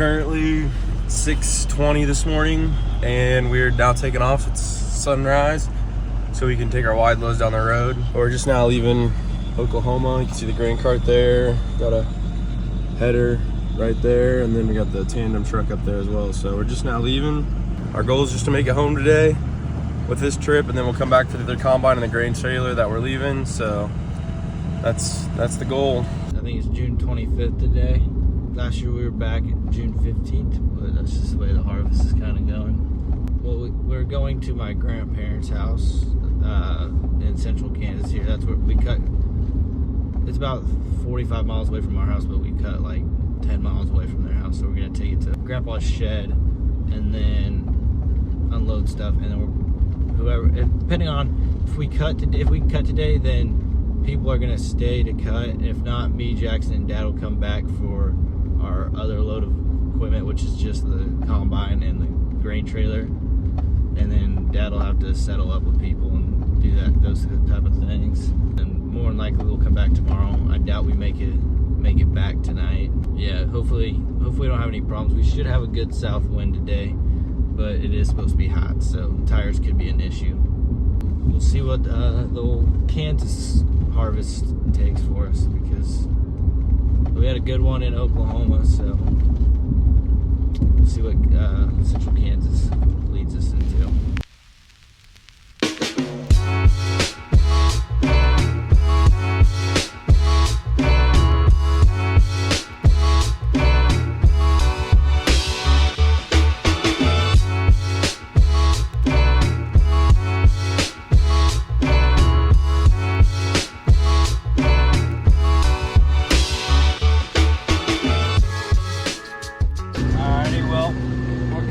currently 6:20 this morning, and we're now taking off. It's sunrise, so we can take our wide loads down the road. We're just now leaving Oklahoma. You can see the grain cart there. Got a header right there, and then we got the tandem truck up there as well. So we're just now leaving. Our goal is just to make it home today with this trip, and then we'll come back to the combine and the grain trailer that we're leaving. So that's the goal. I think it's June 25th today. Last year we were back at June 15th, but that's just the way the harvest is kind of going. Well, we're going to my grandparents' house in central Kansas here. That's where we cut. It's about 45 miles away from our house, but we cut like 10 miles away from their house. So we're gonna take it to Grandpa's shed and then unload stuff, and then whoever, depending on if we cut today, then people are gonna stay to cut. If not, me, Jackson, and Dad will come back for our other load of equipment, which is just the combine and the grain trailer, and then Dad will have to settle up with people and do those type of things. And more than likely we'll come back tomorrow. I doubt we make it back tonight. Yeah, hopefully we don't have any problems. We should have a good south wind today, but it is supposed to be hot, so tires could be an issue. We'll see what the old Kansas harvest takes for us, because we had a good one in Oklahoma, so we'll see what central Kansas leads us into.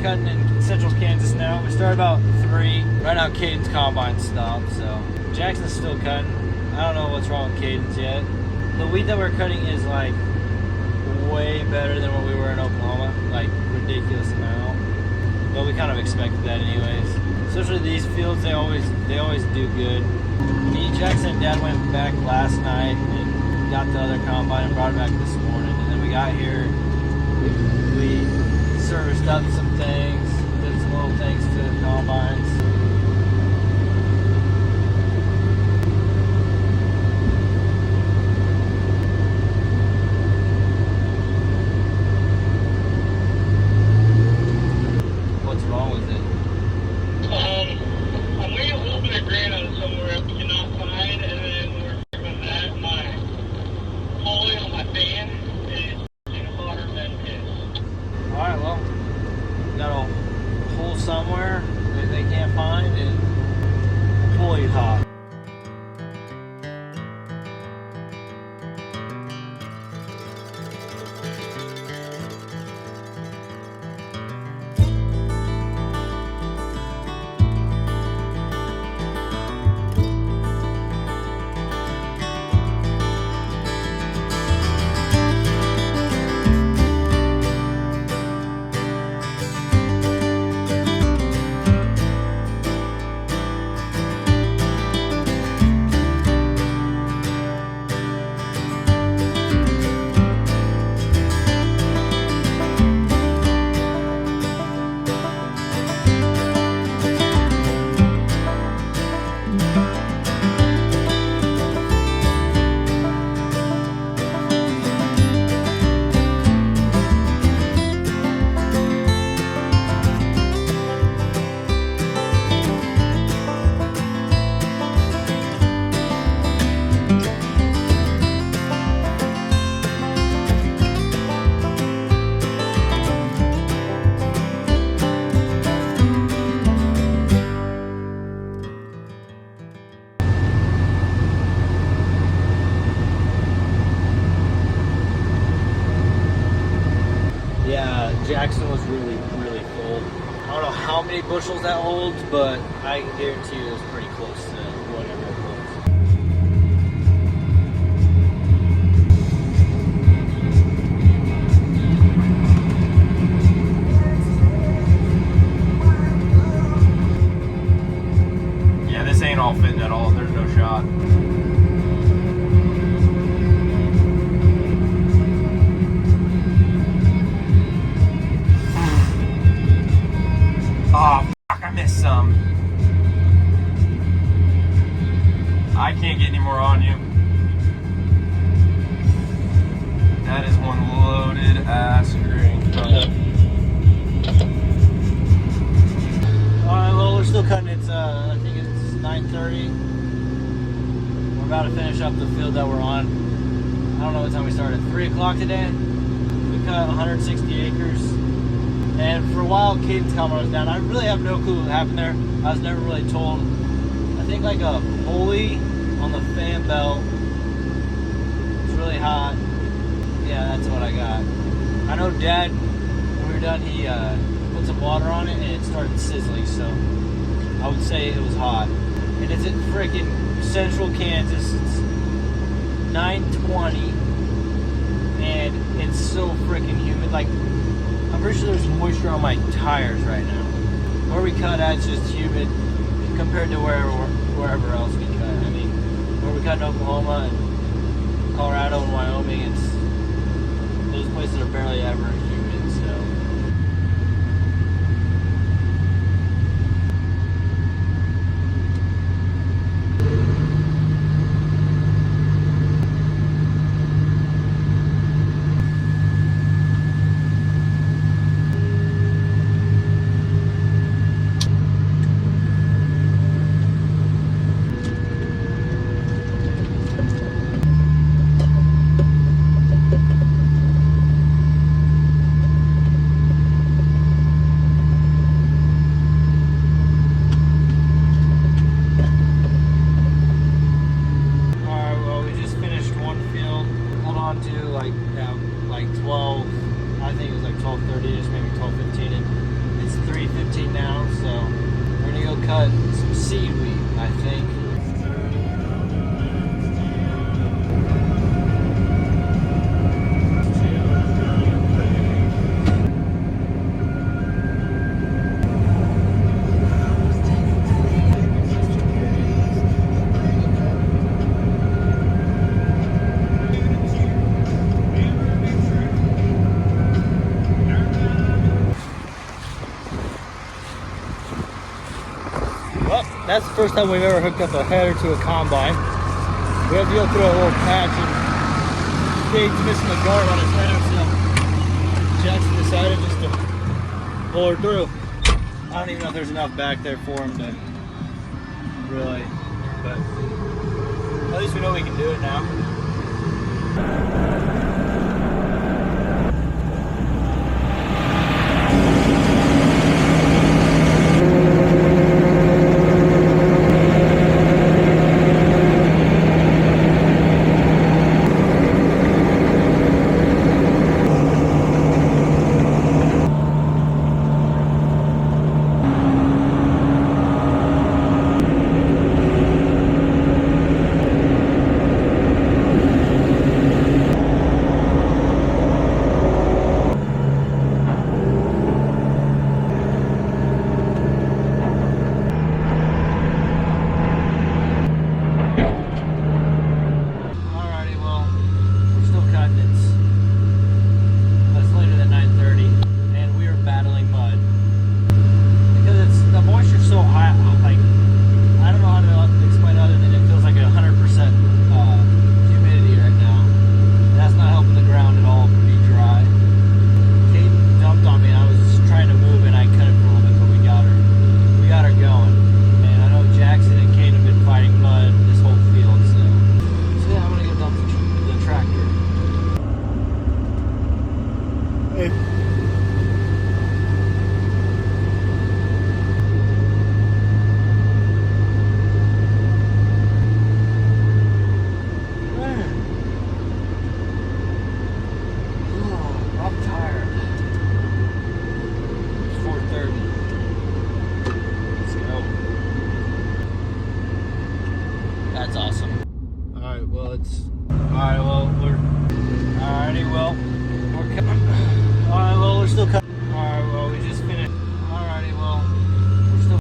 Cutting in central Kansas now. We started about 3. Right now Caden's combine stopped, so Jackson's still cutting. I don't know what's wrong with Caden's yet. The wheat that we're cutting is like way better than what we were in Oklahoma, like ridiculous amount. But we kind of expected that anyways. Especially these fields, they always do good. Me, Jackson, and Dad went back last night and got the other combine and brought it back this morning. And then we got here, we serviced up some things, did some little things to the combines. What's wrong with it? I'm waiting a little bit of grain on somewhere I cannot find, and then we're working that. My pulley on my fan is hotter than his. Alright, well, got a hole somewhere that they can't find, and pulley hot. Jackson was really full. I don't know how many bushels that holds, but I can guarantee you it was pretty close to whatever it Yeah, this ain't all fitting at all. There's no shot. Oh, fuck, I missed some. I can't get any more on you. That is one loaded ass grain cut. Alright, well, we're still cutting. It's, I think it's 9:30. We're about to finish up the field that we're on. I don't know what time we started. 3 o'clock today. We cut 160 acres. And for a while, Caden's comment was down. I really have no clue what happened there. I was never really told. I think like a pulley on the fan belt. It's really hot. Yeah, that's what I got. I know Dad, when we were done, he put some water on it and it started sizzling, so I would say it was hot. And it's in freaking central Kansas. It's 9:20 and it's so freaking humid. Like, I'm pretty sure there's moisture on my tires right now. Where we cut at, it's just humid compared to wherever else we cut. I mean, where we cut in Oklahoma and Colorado and Wyoming, it's those places are barely ever humid, so. Like 12, I think it was like 12:30, just maybe 12:15, and it's 3:15 now, so we're gonna go cut some seaweed, I think. Well, that's the first time we've ever hooked up a header to a combine. We have to go through a little patch, and Cade's missing the guard on his header, so Jackson decided just to pull her through. I don't even know if there's enough back there for him to really, but at least we know we can do it now.